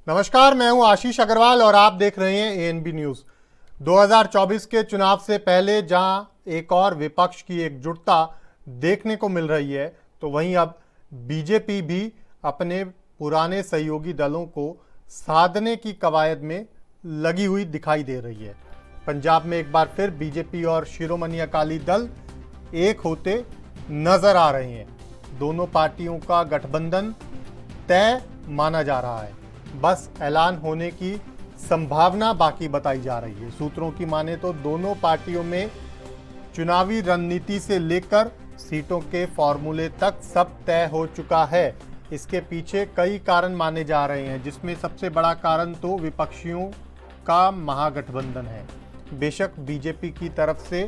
नमस्कार, मैं हूं आशीष अग्रवाल और आप देख रहे हैं एएनबी न्यूज। 2024 के चुनाव से पहले जहां एक और विपक्ष की एकजुटता देखने को मिल रही है, तो वहीं अब बीजेपी भी अपने पुराने सहयोगी दलों को साधने की कवायद में लगी हुई दिखाई दे रही है। पंजाब में एक बार फिर बीजेपी और शिरोमणि अकाली दल एक होते नजर आ रहे हैं। दोनों पार्टियों का गठबंधन तय माना जा रहा है, बस ऐलान होने की संभावना बाकी बताई जा रही है। सूत्रों की माने तो दोनों पार्टियों में चुनावी रणनीति से लेकर सीटों के फॉर्मूले तक सब तय हो चुका है। इसके पीछे कई कारण माने जा रहे हैं, जिसमें सबसे बड़ा कारण तो विपक्षियों का महागठबंधन है। बेशक बीजेपी की तरफ से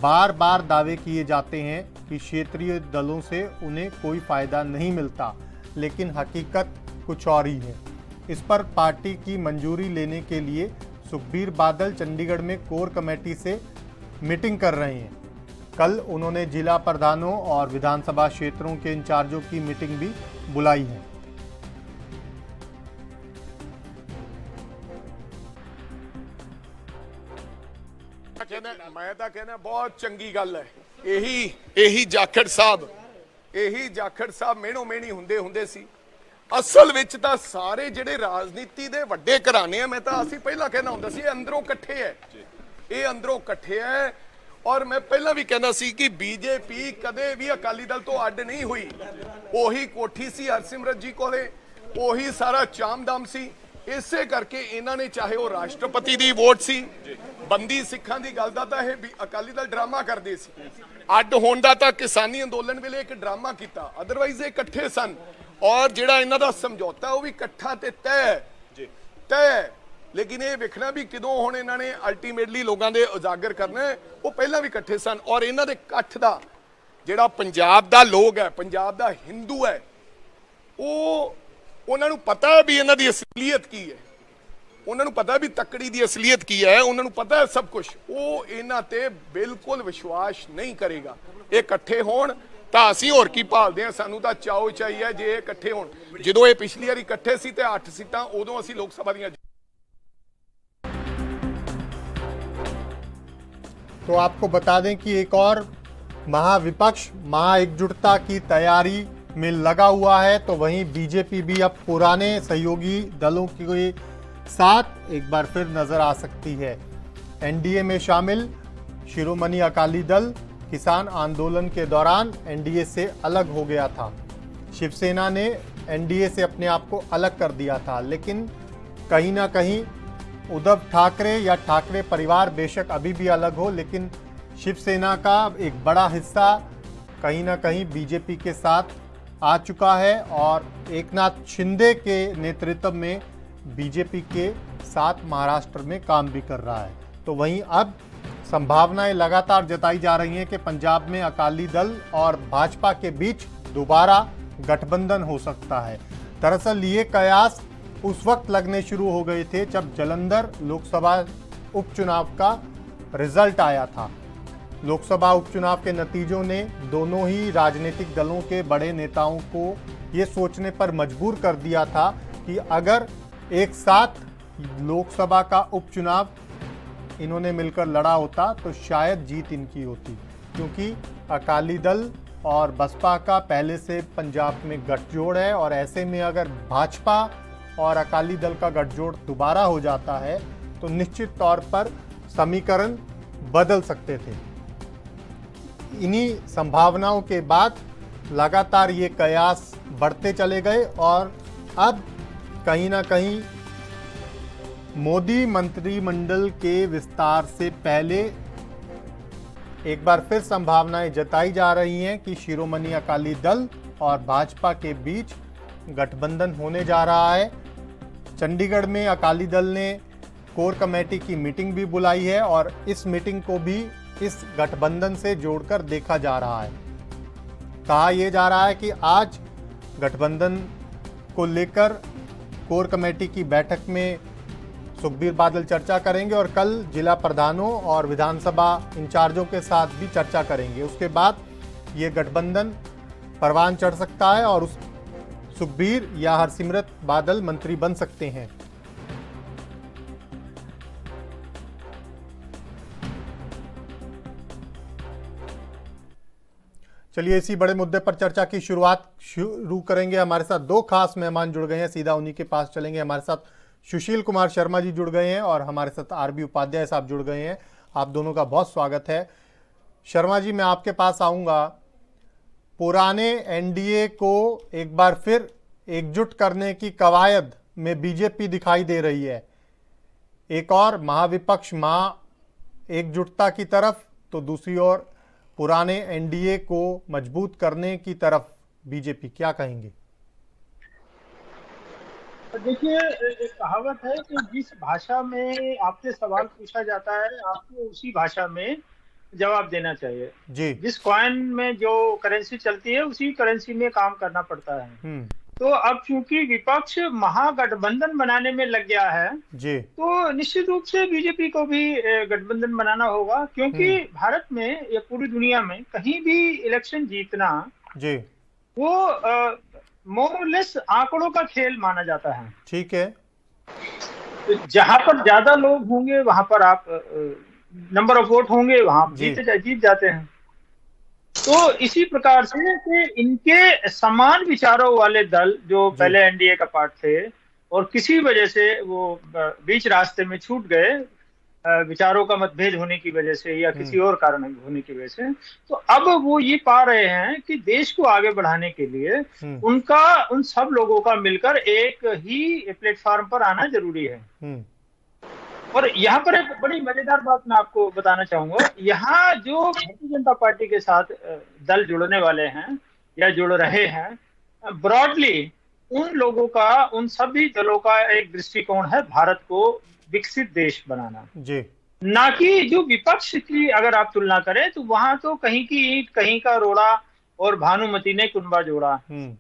बार बार दावे किए जाते हैं कि क्षेत्रीय दलों से उन्हें कोई फायदा नहीं मिलता, लेकिन हकीकत कुछ और ही है। इस पर पार्टी की मंजूरी लेने के लिए सुखबीर बादल चंडीगढ़ में कोर कमेटी से मीटिंग कर रहे हैं। कल उन्होंने जिला प्रधानों और विधानसभा क्षेत्रों के इंचार्जों की मीटिंग भी बुलाई है। मैं कहना बहुत चंगी गल है। यही जाखड़ साहब मेहनो मेहनी हुंदे सी। असल विच तां सारे जिहड़े राजनीति दे वड्डे घराने मैं तां असीं पहला कहना हुंदा सी अंदरों इकट्ठे है, ये अंदरों इकट्ठे है। और मैं पहला भी कहना सी कि बीजेपी कदे भी अकाली दल तो अड नहीं हुई। ओही कोठी सी हरसिमरत जी कोले, ओही सारा चामदाम सी। इसे करके इन्हां ने चाहे वो राष्ट्रपति दी वोट सी, बंदी सिखां दी गल दा तां अकाली दल ड्रामा करदे सी, अड होण दा तां किसानी अंदोलन वेले एक ड्रामा कीता। अदरवाइज इकट्ठे सन और जिहड़ा इन्हां दा समझौता वो भी इकट्ठा ते तय। लेकिन ये वेखना भी किदों हुण इन्हां ने अल्टीमेटली लोगों के उजागर करना है। वो पहला भी इकट्ठे सन और इन्हां दे इकट्ठ दा जिहड़ा पंजाब दा लोग है, पंजाब दा हिंदू है, वो उन्होंने पता है भी इन्हां दी असलीयत की है, उन्होंने पता है भी तकड़ी दी असलीयत की है, उन्होंने पता है सब कुछ। वो इन्हां ते बिल्कुल विश्वास नहीं करेगा। ये इकट्ठे होण तां असीं होर की भालदे हां, सानूं तां चाओ चाहिए जे इकट्ठे होण। जदों ये पिछली वारी इकट्ठे सी ते 8 सीटां, उदों असीं लोक सभा दीआं। तो आपको बता दें कि एक और महाविपक्ष महाएकजुटता की तैयारी में लगा हुआ है, तो वहीं बीजेपी भी अब पुराने सहयोगी दलों के साथ एक बार फिर नजर आ सकती है। एनडीए में शामिल शिरोमणि अकाली दल किसान आंदोलन के दौरान एनडीए से अलग हो गया था। शिवसेना ने एनडीए से अपने आप को अलग कर दिया था, लेकिन कहीं ना कहीं उद्धव ठाकरे या ठाकरे परिवार बेशक अभी भी अलग हो, लेकिन शिवसेना का एक बड़ा हिस्सा कहीं ना कहीं बीजेपी के साथ आ चुका है और एकनाथ शिंदे के नेतृत्व में बीजेपी के साथ महाराष्ट्र में काम भी कर रहा है। तो वहीं अब संभावनाएं लगातार जताई जा रही हैं कि पंजाब में अकाली दल और भाजपा के बीच दोबारा गठबंधन हो सकता है। दरअसल ये कयास उस वक्त लगने शुरू हो गए थे जब जालंधर लोकसभा उपचुनाव का रिजल्ट आया था। लोकसभा उपचुनाव के नतीजों ने दोनों ही राजनीतिक दलों के बड़े नेताओं को ये सोचने पर मजबूर कर दिया था कि अगर एक साथ लोकसभा का उपचुनाव इन्होंने मिलकर लड़ा होता तो शायद जीत इनकी होती, क्योंकि अकाली दल और बसपा का पहले से पंजाब में गठजोड़ है और ऐसे में अगर भाजपा और अकाली दल का गठजोड़ दोबारा हो जाता है तो निश्चित तौर पर समीकरण बदल सकते थे। इन्हीं संभावनाओं के बाद लगातार ये कयास बढ़ते चले गए और अब कहीं ना कहीं मोदी मंत्रिमंडल के विस्तार से पहले एक बार फिर संभावनाएं जताई जा रही हैं कि शिरोमणि अकाली दल और भाजपा के बीच गठबंधन होने जा रहा है। चंडीगढ़ में अकाली दल ने कोर कमेटी की मीटिंग भी बुलाई है और इस मीटिंग को भी इस गठबंधन से जोड़कर देखा जा रहा है। कहा यह जा रहा है कि आज गठबंधन को लेकर कोर कमेटी की बैठक में सुखबीर बादल चर्चा करेंगे और कल जिला प्रधानों और विधानसभा इंचार्जों के साथ भी चर्चा करेंगे। उसके बाद ये गठबंधन परवान चढ़ सकता है और उस सुखबीर या हरसिमरत बादल मंत्री बन सकते हैं। चलिए इसी बड़े मुद्दे पर चर्चा की शुरू करेंगे। हमारे साथ दो खास मेहमान जुड़ गए हैं, सीधा उन्हीं के पास चलेंगे। हमारे साथ सुशील कुमार शर्मा जी जुड़ गए हैं और हमारे साथ आरबी उपाध्याय साहब जुड़ गए हैं। आप दोनों का बहुत स्वागत है। शर्मा जी, मैं आपके पास आऊंगा। पुराने एनडीए को एक बार फिर एकजुट करने की कवायद में बीजेपी दिखाई दे रही है। एक और महाविपक्ष एकजुटता की तरफ, तो दूसरी ओर पुराने एनडीए को मजबूत करने की तरफ बीजेपी। क्या कहेंगे? देखिए, एक कहावत है कि जिस भाषा में आपसे सवाल पूछा जाता है आपको उसी भाषा में जवाब देना चाहिए जी। जिस कॉइन में जो करेंसी चलती है उसी करेंसी में काम करना पड़ता है। तो अब चूंकि विपक्ष महागठबंधन बनाने में लग गया है जी, तो निश्चित रूप से बीजेपी को भी गठबंधन बनाना होगा, क्योंकि भारत में या पूरी दुनिया में कहीं भी इलेक्शन जीतना जी, वो मोर और लेस आंकड़ों का खेल माना जाता है। ठीक है। तो जहां पर ज्यादा लोग होंगे वहां पर आप नंबर ऑफ वोट होंगे वहां जीत जाते हैं। तो इसी प्रकार से कि इनके समान विचारों वाले दल जो पहले एनडीए का पार्ट थे और किसी वजह से वो बीच रास्ते में छूट गए, विचारों का मतभेद होने की वजह से या किसी और कारण होने की वजह से, तो अब वो ये पा रहे हैं कि देश को आगे बढ़ाने के लिए उन सब लोगों का मिलकर एक ही प्लेटफॉर्म पर आना जरूरी है। और यहाँ पर एक बड़ी मजेदार बात मैं आपको बताना चाहूंगा। यहाँ जो भारतीय जनता पार्टी के साथ दल जुड़ने वाले हैं या जुड़ रहे हैं, ब्रॉडली उन लोगों का, उन सभी दलों का एक दृष्टिकोण है भारत को विकसित देश बनाना जी। ना कि जो विपक्ष की अगर आप तुलना करें तो वहां तो कहीं की ईंट कहीं का रोड़ा और भानुमति ने कुनबा जोड़ा।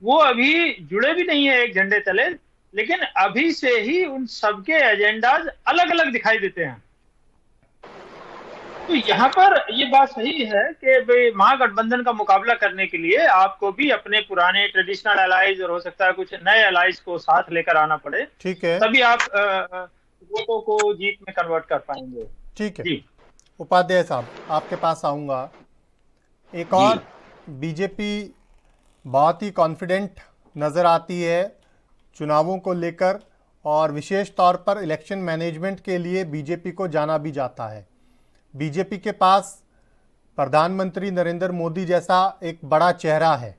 वो अभी जुड़े भी नहीं है एक झंडे तले, लेकिन अभी से ही उन सबके एजेंडाज अलग अलग दिखाई देते हैं। तो यहाँ पर ये बात सही है कि महागठबंधन का मुकाबला करने के लिए आपको भी अपने पुराने ट्रेडिशनल अलाइज और हो सकता है कुछ नए अलाइज को साथ लेकर आना पड़े, ठीक है, तभी आप वोटों को जीत में कन्वर्ट कर पाएंगे। ठीक है जी। उपाध्याय साहब, आपके पास आऊंगा। एक और बीजेपी बहुत ही कॉन्फिडेंट नजर आती है चुनावों को लेकर, और विशेष तौर पर इलेक्शन मैनेजमेंट के लिए बीजेपी को जाना भी जाता है। बीजेपी के पास प्रधानमंत्री नरेंद्र मोदी जैसा एक बड़ा चेहरा है।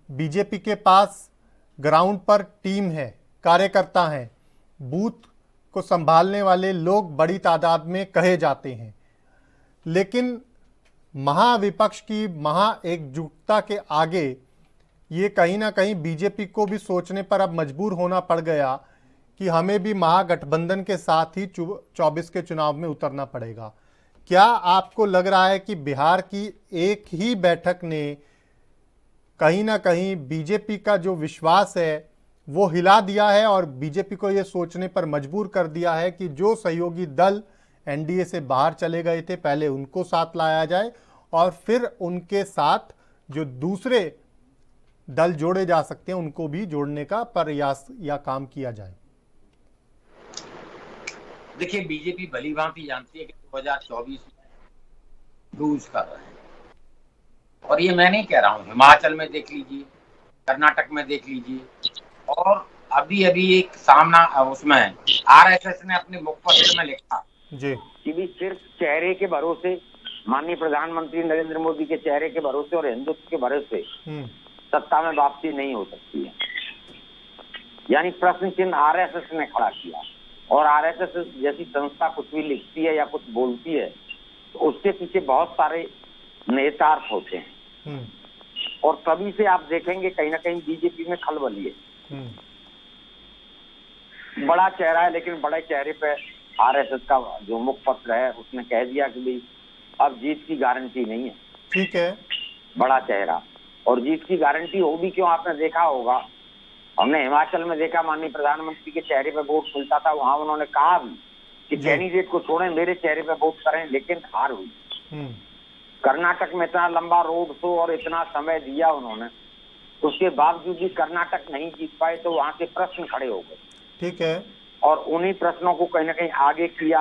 बीजेपी के पास ग्राउंड पर टीम है, कार्यकर्ता हैं, बूथ को संभालने वाले लोग बड़ी तादाद में कहे जाते हैं। लेकिन महाविपक्ष की एकजुटता के आगे ये कहीं ना कहीं बीजेपी को भी सोचने पर अब मजबूर होना पड़ गया कि हमें भी महागठबंधन के साथ ही 24 के चुनाव में उतरना पड़ेगा। क्या आपको लग रहा है कि बिहार की एक ही बैठक ने कहीं ना कहीं बीजेपी का जो विश्वास है वो हिला दिया है और बीजेपी को ये सोचने पर मजबूर कर दिया है कि जो सहयोगी दल एनडीए से बाहर चले गए थे पहले उनको साथ लाया जाए और फिर उनके साथ जो दूसरे दल जोड़े जा सकते हैं उनको भी जोड़ने का प्रयास या काम किया जाए? देखिए, बीजेपी भली भांति जानती है कि 2024 लूज कर रहे हैं, और ये मैं नहीं कह रहा हूँ। हिमाचल में देख लीजिए, कर्नाटक में देख लीजिए, और अभी एक सामना उसमें आरएसएस ने अपने मुखपत्र में लिखा जी कि सिर्फ चेहरे के भरोसे, माननीय प्रधानमंत्री नरेंद्र मोदी के चेहरे के भरोसे और हिंदुत्व के भरोसे सत्ता में वापसी नहीं हो सकती है। यानी प्रश्न चिन्ह आरएसएस ने खड़ा किया, और आरएसएस जैसी संस्था कुछ भी लिखती है या कुछ बोलती है तो उसके पीछे बहुत सारे नेतार्थ होते हैं, और तभी से आप देखेंगे कहीं ना कहीं बीजेपी में खलबली है। बड़ा चेहरा है, लेकिन बड़े चेहरे पे आरएसएस का जो मुखपत्र है उसने कह दिया कि भाई अब जीत की गारंटी नहीं है। ठीक है, बड़ा चेहरा, और जीत की गारंटी होगी क्यों? आपने देखा होगा, हमने हिमाचल में देखा माननीय प्रधानमंत्री के चेहरे पे वोट मिलता था, वहां उन्होंने कहा भी कि कैंडिडेट को छोड़ें, मेरे चेहरे पे वोट करें, लेकिन हार हुई। कर्नाटक में इतना लंबा रोड शो और इतना समय दिया उन्होंने, उसके बावजूद भी कर्नाटक नहीं जीत पाए, तो वहां से प्रश्न खड़े हो गए। ठीक है। और उन्हीं प्रश्नों को कहीं ना कहीं आगे किया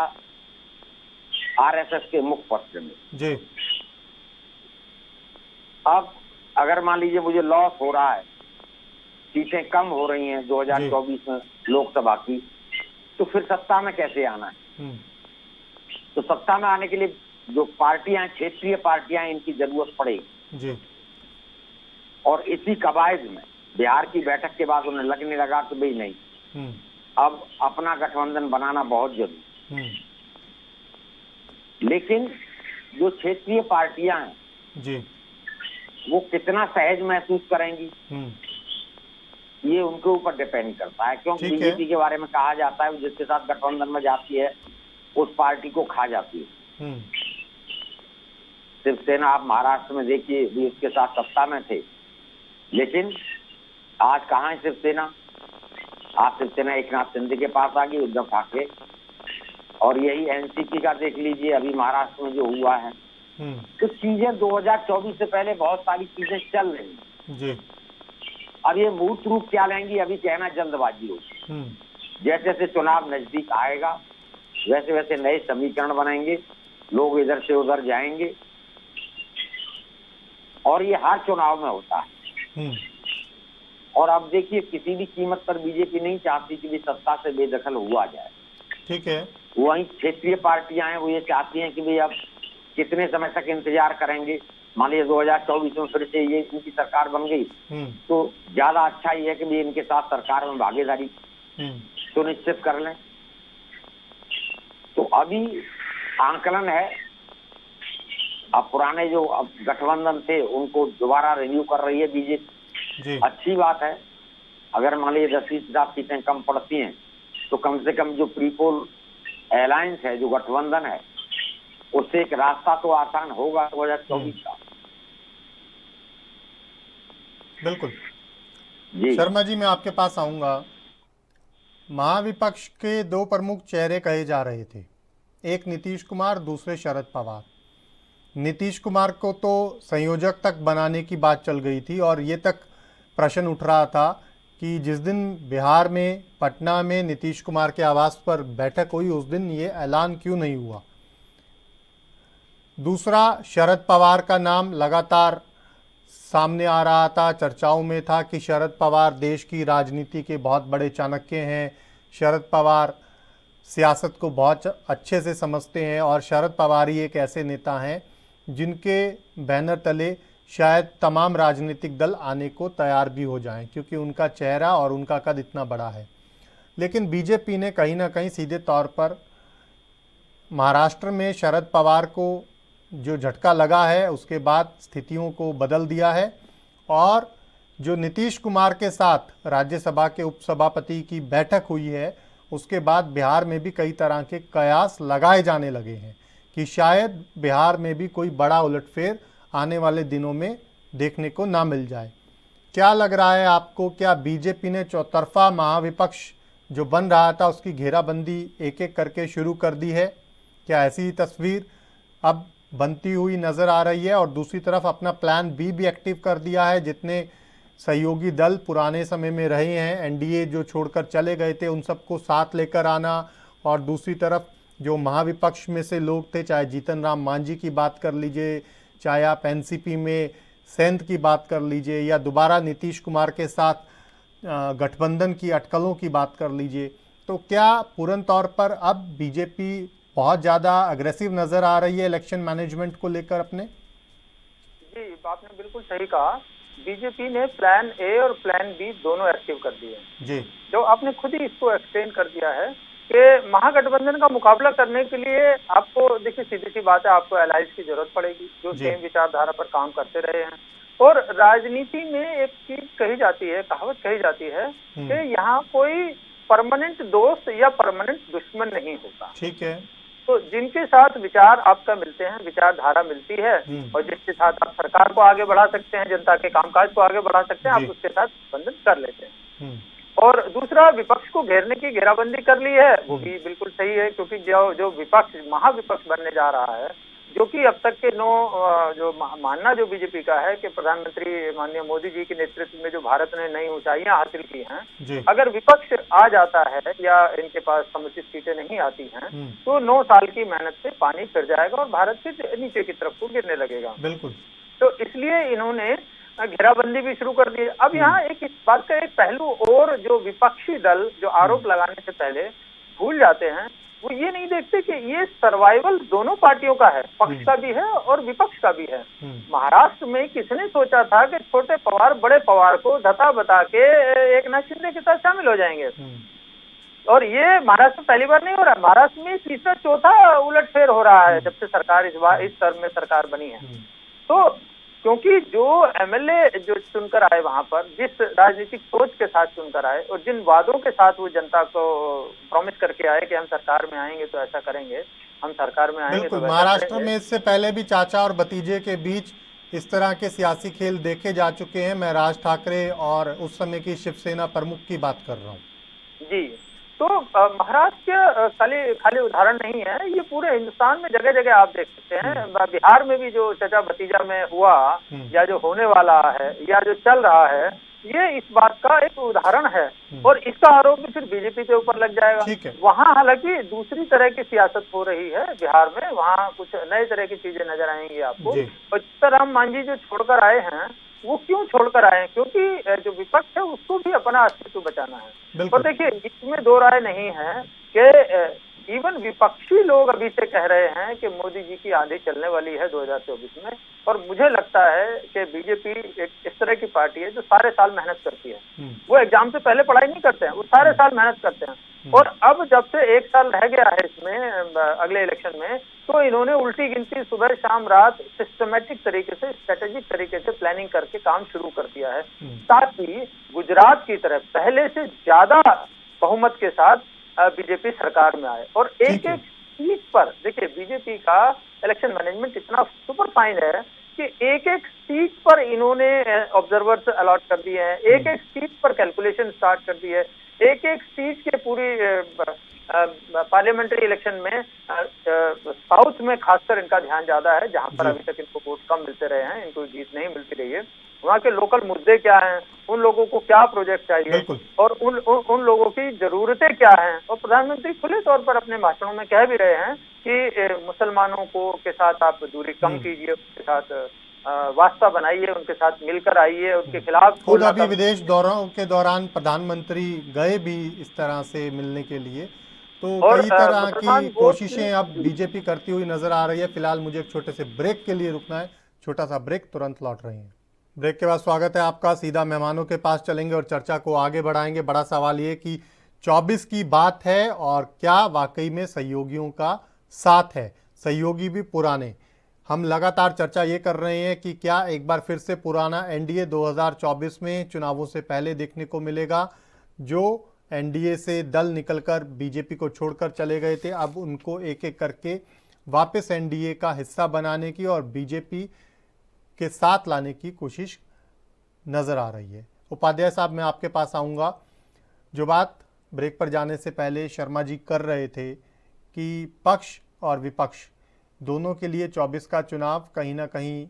आरएसएस के मुखपत्र में। जी। अब अगर मान लीजिए मुझे लॉस हो रहा है, सीटें कम हो रही हैं 2024 में लोकसभा की, तो फिर सत्ता में कैसे आना है? तो सत्ता में आने के लिए जो पार्टियां, क्षेत्रीय पार्टियां, इनकी जरूरत पड़ेगी जी। और इसी कवायद में बिहार की बैठक के बाद उन्हें लगने लगा कि भाई नहीं, अब अपना गठबंधन बनाना बहुत जरूरी। लेकिन जो क्षेत्रीय पार्टियां हैं जी, वो कितना सहज महसूस करेंगी, ये उनके ऊपर डिपेंड करता है। क्योंकि बीजेपी के बारे में कहा जाता है जिसके साथ गठबंधन में जाती है उस पार्टी को खा जाती है। शिवसेना आप महाराष्ट्र में देखिए, भी उसके साथ सत्ता में थे, लेकिन आज कहाँ है शिवसेना? आज शिवसेना एकनाथ शिंदे के पास आ गई, उद्धव ठाकरे। और यही एनसीपी का देख लीजिए अभी महाराष्ट्र में जो हुआ है। तो चीजें 2024 से पहले बहुत सारी चीजें चल रही हैं जी। अब ये मूर्त रूप क्या लेंगी, अभी कहना जल्दबाजी होगी। जैसे जैसे चुनाव नजदीक आएगा वैसे वैसे नए समीकरण बनेंगे, लोग इधर से उधर जाएंगे, और ये हर चुनाव में होता है। और अब देखिए किसी भी कीमत पर बीजेपी नहीं चाहती कि भी सत्ता से बेदखल हुआ जाए। ठीक है। वहीं क्षेत्रीय पार्टियां हैं वो ये चाहती हैं कि भाई अब कितने समय तक इंतजार करेंगे। मान लीजिए 2024 में फिर से ये इनकी सरकार बन गई तो ज्यादा अच्छा ही है कि भी इनके साथ सरकार में भागीदारी सुनिश्चित कर लें। तो अभी आंकलन है, अब पुराने जो अब गठबंधन थे उनको दोबारा रिन्यू कर रही है बीजेपी। अच्छी बात है। अगर मान लीजिए 10-20 सीटें कम पड़ती हैं तो कम से कम जो प्रीपोल अलायंस है, जो गठबंधन है, उससे एक रास्ता तो आसान होगा 2024 का। बिल्कुल जी। शर्मा जी, मैं आपके पास आऊंगा। महाविपक्ष के दो प्रमुख चेहरे कहे जा रहे थे, एक नीतीश कुमार, दूसरे शरद पवार। नीतीश कुमार को तो संयोजक तक बनाने की बात चल गई थी और ये तक प्रश्न उठ रहा था कि जिस दिन बिहार में पटना में नीतीश कुमार के आवास पर बैठक हुई उस दिन ये ऐलान क्यों नहीं हुआ। दूसरा, शरद पवार का नाम लगातार सामने आ रहा था, चर्चाओं में था कि शरद पवार देश की राजनीति के बहुत बड़े चाणक्य हैं, शरद पवार सियासत को बहुत अच्छे से समझते हैं और शरद पवार ही एक ऐसे नेता हैं जिनके बैनर तले शायद तमाम राजनीतिक दल आने को तैयार भी हो जाएं क्योंकि उनका चेहरा और उनका कद इतना बड़ा है। लेकिन बीजेपी ने कहीं ना कहीं सीधे तौर पर महाराष्ट्र में शरद पवार को जो झटका लगा है उसके बाद स्थितियों को बदल दिया है और जो नीतीश कुमार के साथ राज्यसभा के उपसभापति की बैठक हुई है उसके बाद बिहार में भी कई तरह के कयास लगाए जाने लगे हैं कि शायद बिहार में भी कोई बड़ा उलटफेर आने वाले दिनों में देखने को ना मिल जाए। क्या लग रहा है आपको, क्या बीजेपी ने चौतरफा महाविपक्ष जो बन रहा था उसकी घेराबंदी एक एक करके शुरू कर दी है? क्या ऐसी तस्वीर अब बनती हुई नज़र आ रही है? और दूसरी तरफ अपना प्लान बी भी एक्टिव कर दिया है, जितने सहयोगी दल पुराने समय में रहे हैं, एनडीए जो छोड़कर चले गए थे उन सबको साथ लेकर आना, और दूसरी तरफ जो महाविपक्ष में से लोग थे, चाहे जीतन राम मांझी की बात कर लीजिए, चाहे आप एनसीपी में सेंध की बात कर लीजिए, या दोबारा नीतीश कुमार के साथ गठबंधन की अटकलों की बात कर लीजिए, तो क्या पूर्ण तौर पर अब बीजेपी बहुत ज़्यादा अग्रेसिव नज़र आ रही है इलेक्शन मैनेजमेंट को लेकर अपने? जी, आपने बिल्कुल सही कहा। बीजेपी ने प्लान ए और प्लान बी दोनों एक्टिव कर दिए जी। जो आपने खुद ही इसको एक्सप्लेन कर दिया है कि महागठबंधन का मुकाबला करने के लिए आपको, देखिए सीधी सी बात है, आपको अलायंस की जरूरत पड़ेगी जो सेम विचारधारा पर काम करते रहे हैं। और राजनीति में एक चीज कही जाती है, कहावत कही जाती है कि यहाँ कोई परमानेंट दोस्त या परमानेंट दुश्मन नहीं होता। ठीक है। तो जिनके साथ विचार आपका मिलते हैं, विचारधारा मिलती है और जिसके साथ आप सरकार को आगे बढ़ा सकते हैं, जनता के कामकाज को आगे बढ़ा सकते हैं, आप उसके साथ गठबंधन कर लेते हैं। और दूसरा, विपक्ष को घेरने की घेराबंदी कर ली है, वो भी बिल्कुल सही है, क्योंकि जो विपक्ष महाविपक्ष बनने जा रहा है जो कि अब तक के जो मानना जो बीजेपी का है कि प्रधानमंत्री माननीय मोदी जी के नेतृत्व में जो भारत ने नई ऊंचाइयां हासिल की हैं, अगर विपक्ष आ जाता है या इनके पास समुचित सीटें नहीं आती हैं तो 9 साल की मेहनत से पानी फिर जाएगा और भारत फिर नीचे की तरफ को गिरने लगेगा। बिल्कुल। तो इसलिए इन्होंने घेराबंदी भी शुरू कर दी। अब यहाँ एक इस बात का एक पहलू और जो विपक्षी दल जो आरोप लगाने से पहले भूल जाते हैं, वो ये नहीं देखते कि ये सर्वाइवल दोनों पार्टियों का है, पक्ष का भी है और विपक्ष का भी है। महाराष्ट्र में किसने सोचा था कि छोटे पवार बड़े पवार को धता बता के एकनाथ शिंदे के साथ शामिल हो जाएंगे? और ये महाराष्ट्र में पहली बार नहीं हो रहा, महाराष्ट्र में तीसरा चौथा उलटफेर हो रहा है जब से सरकार इस टर्म में सरकार बनी है। तो क्योंकि जो एमएलए जो चुनकर आए वहां पर, जिस राजनीतिक सोच के साथ चुनकर आए और जिन वादों के साथ वो जनता को प्रॉमिस करके आए कि हम सरकार में आएंगे तो ऐसा करेंगे, हम सरकार में आएंगे तो महाराष्ट्र में इससे पहले भी चाचा और भतीजे के बीच इस तरह के सियासी खेल देखे जा चुके हैं। मैं राज ठाकरे और उस समय की शिवसेना प्रमुख की बात कर रहा हूँ जी। तो महाराष्ट्र खाली उदाहरण नहीं है, ये पूरे हिंदुस्तान में जगह जगह आप देख सकते हैं। बिहार में भी जो चचा भतीजा में हुआ या जो होने वाला है या जो चल रहा है, ये इस बात का एक उदाहरण है और इसका आरोप भी फिर बीजेपी के ऊपर लग जाएगा। वहाँ हालांकि दूसरी तरह की सियासत हो रही है बिहार में, वहाँ कुछ नए तरह की चीजें नजर आएंगी आपको। और चित्तराम मांझी जो छोड़कर आए हैं, वो क्यों छोड़कर आए? क्योंकि जो विपक्ष है उसको भी अपना अस्तित्व बचाना है। और देखिए, इसमें दो राय नहीं है कि इवन विपक्षी लोग अभी से कह रहे हैं कि मोदी जी की आंधी चलने वाली है 2024 में। और मुझे लगता है कि बीजेपी एक इस तरह की पार्टी है जो सारे साल मेहनत करती है। वो एग्जाम से पहले पढ़ाई नहीं करते हैं, वो सारे साल मेहनत करते हैं। और अब जब से 1 साल रह गया है इसमें अगले इलेक्शन में, तो इन्होंने उल्टी गिनती सुबह शाम रात सिस्टमेटिक तरीके से, स्ट्रेटेजिक तरीके से प्लानिंग करके काम शुरू कर दिया है, ताकि गुजरात की तरफ पहले से ज्यादा बहुमत के साथ बीजेपी सरकार में आए। और एक एक सीट पर देखिए, बीजेपी का इलेक्शन मैनेजमेंट इतना सुपर फाइन है कि एक एक सीट पर इन्होंने ऑब्जर्वर्स अलॉट कर दिए हैं, एक एक सीट पर कैलकुलेशन स्टार्ट कर दी है, एक एक सीट के पूरी पार्लियामेंट्री इलेक्शन में साउथ में खासकर इनका ध्यान ज्यादा है, जहां पर अभी तक इनको वोट कम मिलते रहे हैं, इनको जीत नहीं मिलती रही है। वहाँ के लोकल मुद्दे क्या हैं, उन लोगों को क्या प्रोजेक्ट चाहिए और उन लोगों की जरूरतें क्या हैं। और प्रधानमंत्री खुले तौर पर अपने भाषणों में कह भी रहे हैं कि मुसलमानों को के साथ आप दूरी कम कीजिए, उनके साथ वास्ता बनाइए, उनके साथ मिलकर आइए, उनके खिलाफ। खुद अभी विदेश दौरों के दौरान प्रधानमंत्री गए भी इस तरह से मिलने के लिए, तो कई तरह की कोशिशें अब बीजेपी करती हुई नजर आ रही है। फिलहाल मुझे एक छोटे से ब्रेक के लिए रुकना है, छोटा सा ब्रेक, तुरंत लौट रहे हैं। ब्रेक के बाद स्वागत है आपका। सीधा मेहमानों के पास चलेंगे और चर्चा को आगे बढ़ाएंगे। बड़ा सवाल ये कि 24 की बात है और क्या वाकई में सहयोगियों का साथ है, सहयोगी भी पुराने। हम लगातार चर्चा ये कर रहे हैं कि क्या एक बार फिर से पुराना एनडीए 2024 में चुनावों से पहले देखने को मिलेगा। जो एनडीए से दल निकलकर बीजेपी को छोड़कर चले गए थे, अब उनको एक एक करके वापस एनडीए का हिस्सा बनाने की और बीजेपी के साथ लाने की कोशिश नजर आ रही है। उपाध्याय साहब, मैं आपके पास आऊँगा। जो बात ब्रेक पर जाने से पहले शर्मा जी कर रहे थे कि पक्ष और विपक्ष दोनों के लिए 24 का चुनाव कहीं ना कहीं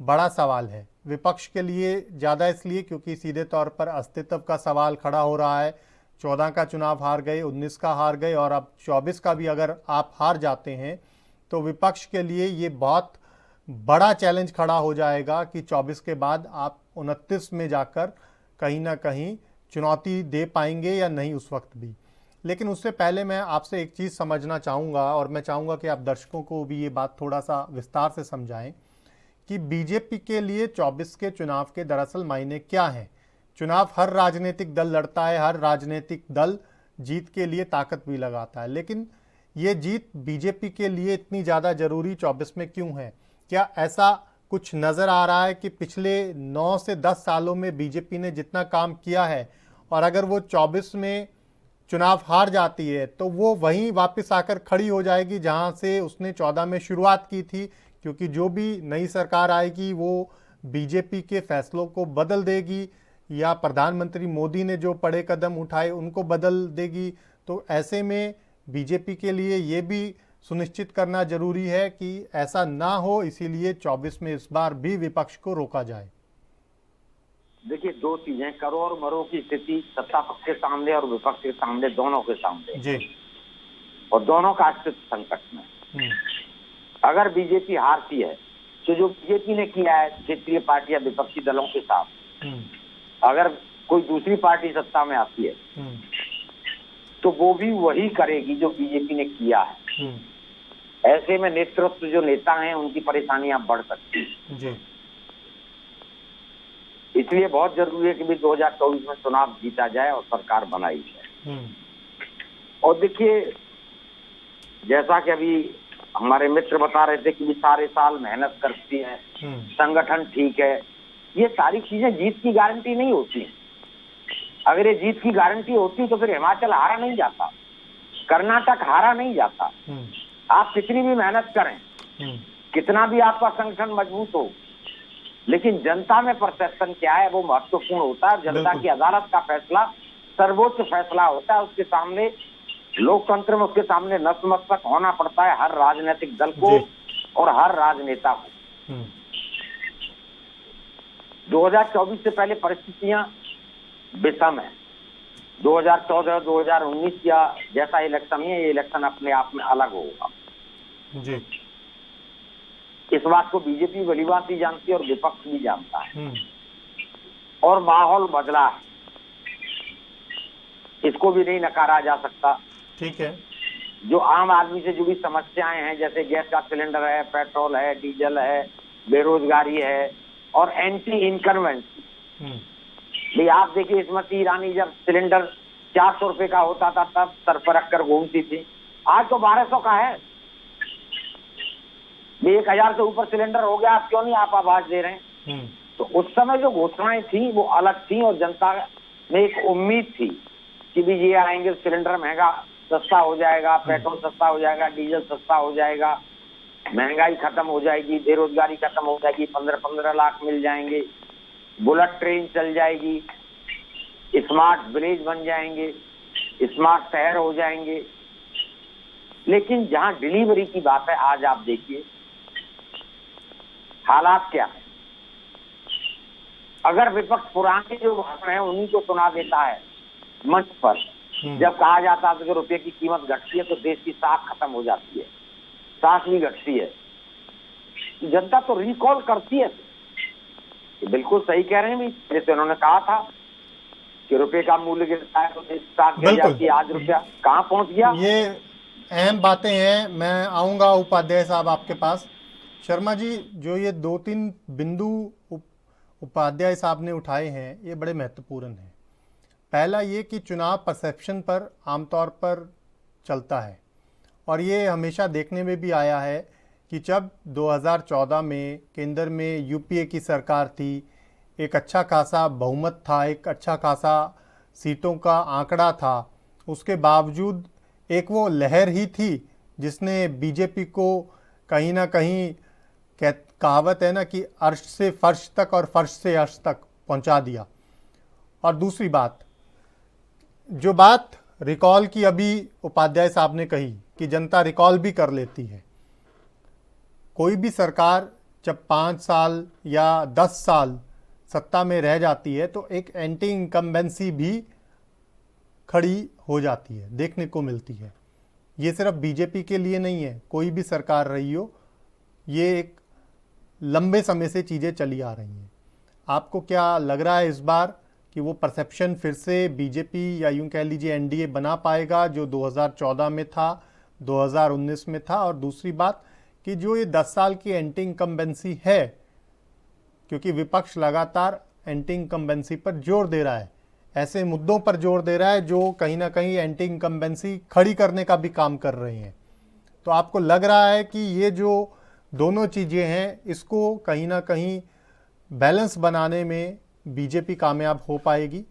बड़ा सवाल है। विपक्ष के लिए ज़्यादा इसलिए क्योंकि सीधे तौर पर अस्तित्व का सवाल खड़ा हो रहा है। 14 का चुनाव हार गए, 19 का हार गए और अब 24 का भी अगर आप हार जाते हैं तो विपक्ष के लिए ये बहुत बड़ा चैलेंज खड़ा हो जाएगा कि 24 के बाद आप 29 में जाकर कहीं ना कहीं चुनौती दे पाएंगे या नहीं उस वक्त भी। लेकिन उससे पहले मैं आपसे एक चीज़ समझना चाहूँगा और मैं चाहूँगा कि आप दर्शकों को भी ये बात थोड़ा सा विस्तार से समझाएं कि बीजेपी के लिए 24 के चुनाव के दरअसल मायने क्या हैं। चुनाव हर राजनीतिक दल लड़ता है, हर राजनीतिक दल जीत के लिए ताकत भी लगाता है, लेकिन ये जीत बीजेपी के लिए इतनी ज़्यादा ज़रूरी 24 में क्यों है? क्या ऐसा कुछ नज़र आ रहा है कि पिछले 9 से 10 सालों में बीजेपी ने जितना काम किया है और अगर वो 24 में चुनाव हार जाती है तो वो वहीं वापस आकर खड़ी हो जाएगी जहां से उसने 14 में शुरुआत की थी, क्योंकि जो भी नई सरकार आएगी वो बीजेपी के फैसलों को बदल देगी या प्रधानमंत्री मोदी ने जो बड़े कदम उठाए उनको बदल देगी। तो ऐसे में बीजेपी के लिए ये भी सुनिश्चित करना जरूरी है कि ऐसा ना हो, इसीलिए 24 में इस बार भी विपक्ष को रोका जाए? देखिए, दो चीजें, करो और मरो की स्थिति सत्ता पक्ष के सामने और विपक्ष के सामने, दोनों के सामने जी, और दोनों का अस्तित्व संकट में। अगर बीजेपी हारती है तो जो बीजेपी ने किया है क्षेत्रीय पार्टी या विपक्षी दलों के साथ, अगर कोई दूसरी पार्टी सत्ता में आती है तो वो भी वही करेगी जो बीजेपी ने किया है। ऐसे में नेतृत्व, जो नेता हैं, उनकी परेशानियां बढ़ सकती हैं जी। इसलिए बहुत जरूरी है कि भी 2024 में चुनाव जीता जाए और सरकार बनाई जाए। और देखिए, जैसा कि अभी हमारे मित्र बता रहे थे कि भी सारे साल मेहनत करती है, संगठन ठीक है, ये सारी चीजें जीत की गारंटी नहीं होती है। अगर ये जीत की गारंटी होती तो फिर हिमाचल हारा नहीं जाता, कर्नाटक हारा नहीं जाता। आप कितनी भी मेहनत करें, कितना भी आपका संगठन मजबूत हो, लेकिन जनता में परसेप्शन क्या है वो महत्वपूर्ण होता है। जनता की अदालत का फैसला सर्वोच्च फैसला होता है। उसके सामने, लोकतंत्र में उसके सामने नतमस्तक होना पड़ता है हर राजनीतिक दल को और हर राजनेता को। 2024 से पहले परिस्थितियां विषम है। 2014 और 2019 या जैसा इलेक्शन है, ये इलेक्शन अपने आप में अलग होगा जी। इस बात को बीजेपी भलीभांति जानती है और विपक्ष भी जानता है। और माहौल बदला है, इसको भी नहीं नकारा जा सकता। ठीक है। जो आम आदमी से जुड़ी समस्याएं हैं, जैसे गैस का सिलेंडर है, पेट्रोल है, डीजल है, बेरोजगारी है और एंटी इनकम्बेंसी। भाई आप देखिए, स्मृति ईरानी जब सिलेंडर 400 रुपए का होता था तब सर पर रख कर घूमती थी, आज तो 1200 का है। 1000 से ऊपर सिलेंडर हो गया, आप क्यों नहीं आप आवाज दे रहे हैं? तो उस समय जो घोषणाएं थी वो अलग थी और जनता में एक उम्मीद थी कि भी ये आएंगे, सिलेंडर महंगा सस्ता हो जाएगा, पेट्रोल सस्ता हो जाएगा, डीजल सस्ता हो जाएगा, महंगाई खत्म हो जाएगी, बेरोजगारी खत्म हो जाएगी, 15-15 लाख मिल जाएंगे, बुलेट ट्रेन चल जाएगी, स्मार्ट विलेज बन जाएंगे, स्मार्ट शहर हो जाएंगे। लेकिन जहां डिलीवरी की बात है, आज आप देखिए हालात क्या है। अगर विपक्ष पुराने जो भाषण है उन्हीं को सुना देता है मंच पर, जब कहा जाता है कि रुपये की कीमत घटती है तो देश की साख खत्म हो जाती है, सांस भी घटती है, जनता तो रिकॉल करती है। बिल्कुल सही कह रहे हैं भी, जैसे उन्होंने कहा था कि रुपये का मूल्य गिरता है तो देश की साख गिर जाती है, आज रुपया कहाँ पहुंच गया। ये अहम बातें हैं। मैं आऊंगा उपाध्याय साहब आपके पास। शर्मा जी, जो ये 2-3 बिंदु उपाध्याय साहब ने उठाए हैं, ये बड़े महत्वपूर्ण हैं। पहला ये कि चुनाव परसेप्शन पर आमतौर पर चलता है और ये हमेशा देखने में भी आया है कि जब 2014 में केंद्र में यूपीए की सरकार थी, एक अच्छा खासा बहुमत था, एक अच्छा खासा सीटों का आंकड़ा था, उसके बावजूद एक वो लहर ही थी जिसने बीजेपी को कहीं ना कहीं, कहावत है ना कि अर्श से फर्श तक और फर्श से अर्श तक पहुंचा दिया। और दूसरी बात, जो बात रिकॉल की अभी उपाध्याय साहब ने कही कि जनता रिकॉल भी कर लेती है। कोई भी सरकार जब 5 साल या 10 साल सत्ता में रह जाती है तो एक एंटी इनकम्बेंसी भी खड़ी हो जाती है, देखने को मिलती है। ये सिर्फ बीजेपी के लिए नहीं है, कोई भी सरकार रही हो, ये एक लंबे समय से चीज़ें चली आ रही हैं। आपको क्या लग रहा है इस बार कि वो परसेप्शन फिर से बीजेपी या यूं कह लीजिए एनडीए बना पाएगा जो 2014 में था, 2019 में था? और दूसरी बात कि जो ये 10 साल की एंटी इनकम्बेंसी है, क्योंकि विपक्ष लगातार एंटी इनकम्बेंसी पर जोर दे रहा है, ऐसे मुद्दों पर जोर दे रहा है जो कहीं ना कहीं एंटी इनकम्बेंसी खड़ी करने का भी काम कर रहे हैं, तो आपको लग रहा है कि ये जो दोनों चीज़ें हैं, इसको कहीं ना कहीं बैलेंस बनाने में बीजेपी कामयाब हो पाएगी?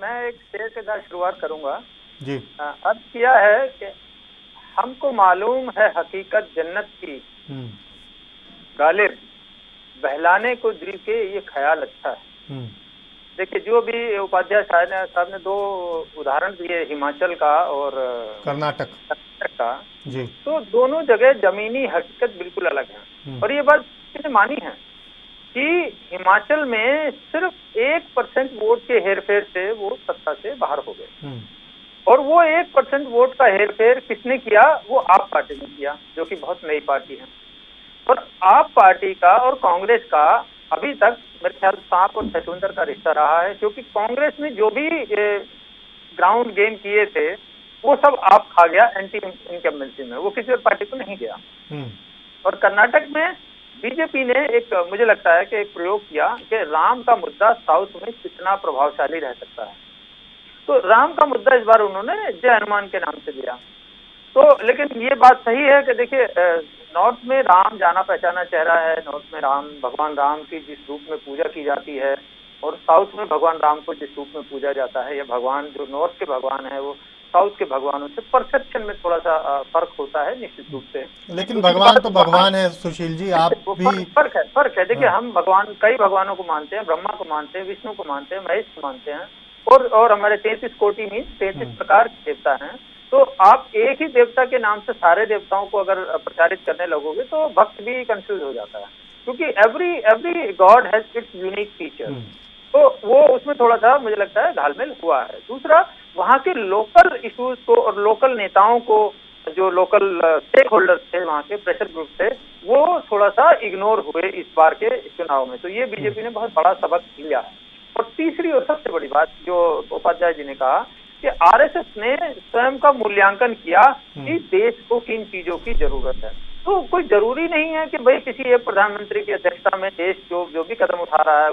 मैं एक शेर के साथ शुरुआत करूंगा जी। अब क्या है कि हमको मालूम है हकीकत जन्नत की, गालिब बहलाने को दिल के ये ख्याल अच्छा है। देखिए, जो भी उपाध्याय साहब ने 2 उदाहरण दिए, हिमाचल का और कर्नाटक का, जी। तो दोनों जगह जमीनी हकीकत बिल्कुल अलग है। और ये बात किसी ने मानी है कि हिमाचल में सिर्फ 1% वोट के हेरफेर से वो सत्ता से बाहर हो गए। और वो 1% वोट का हेरफेर किसने किया? वो आप पार्टी ने किया, जो कि बहुत नई पार्टी है। और आप पार्टी का और कांग्रेस का अभी तक मेरे ख्याल सांप और छछूंदर का रिश्ता रहा है, क्योंकि कांग्रेस ने जो भी ग्राउंड गेम किए थे वो सब आप खा गया एंटी इनकम्बेंसी में, वो किसी और पार्टी को नहीं गया। और कर्नाटक में बीजेपी ने एक, मुझे लगता है कि एक प्रयोग किया कि राम का मुद्दा साउथ में कितना प्रभावशाली रह सकता है। तो राम का मुद्दा इस बार उन्होंने जय हनुमान के नाम से दिया। तो लेकिन ये बात सही है कि देखिए, नॉर्थ में राम जाना पहचाना चेहरा है, नॉर्थ में राम, भगवान राम की जिस रूप में पूजा की जाती है, और साउथ में भगवान राम को जिस रूप में पूजा जाता है, या भगवान जो नॉर्थ के भगवान है वो साउथ के भगवानों से परसेप्शन में थोड़ा सा फर्क होता है निश्चित रूप से। लेकिन भगवान तो भगवान है सुशील जी, आप भी फर्क है। देखिए, हम भगवान, कई भगवानों को मानते हैं, ब्रह्मा को मानते हैं, विष्णु को मानते हैं, महेश को मानते हैं, और हमारे 33 कोटि में 33 प्रकार के देवता हैं। तो आप एक ही देवता के नाम से सारे देवताओं को अगर प्रचारित करने लगोगे तो भक्त भी कंफ्यूज हो जाता है, क्योंकि every God has its unique feature. तो वो उसमें थोड़ा सा मुझे लगता है घालमेल हुआ है। दूसरा, वहाँ के लोकल इश्यूज को और लोकल नेताओं को, जो लोकल स्टेक होल्डर्स थे, वहाँ के प्रेशर ग्रुप थे, वो थोड़ा सा इग्नोर हुए इस बार के चुनाव में। तो ये बीजेपी ने बहुत बड़ा सबक लिया है। और तीसरी और सबसे बड़ी बात जो उपाध्याय जी ने कहा कि आरएसएस ने स्वयं का मूल्यांकन किया कि देश को किन चीजों की जरूरत है। तो कोई जरूरी नहीं है कि भाई किसी एक प्रधानमंत्री की अध्यक्षता में देश जो भी कदम उठा रहा है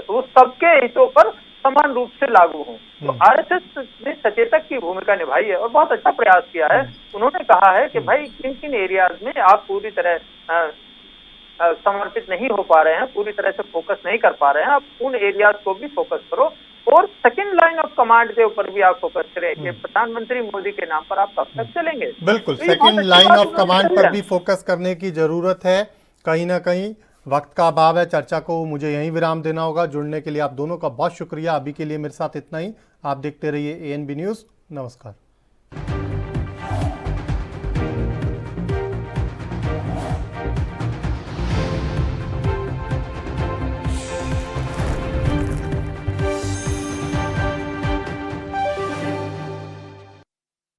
वो सबके हितों पर समान रूप से लागू हो। तो आरएसएस ने सचेतक की भूमिका निभाई है और बहुत अच्छा प्रयास किया है। उन्होंने कहा है कि भाई किन किन एरियाज में आप पूरी तरह समर्पित नहीं हो पा रहे हैं, पूरी तरह से फोकस नहीं कर पा रहे हैं, आप उन एरियाज को भी फोकस करो, और सेकंड लाइन ऑफ कमांड के ऊपर भी आप फोकस करें कि प्रधानमंत्री मोदी के नाम पर आप कब तक चलेंगे। बिल्कुल, सेकंड लाइन ऑफ कमांड पर भी फोकस करने की जरूरत है। कहीं ना कहीं वक्त का अभाव है, चर्चा को मुझे यहीं विराम देना होगा। जुड़ने के लिए आप दोनों का बहुत शुक्रिया। अभी के लिए मेरे साथ इतना ही। आप देखते रहिए ANB न्यूज़। नमस्कार।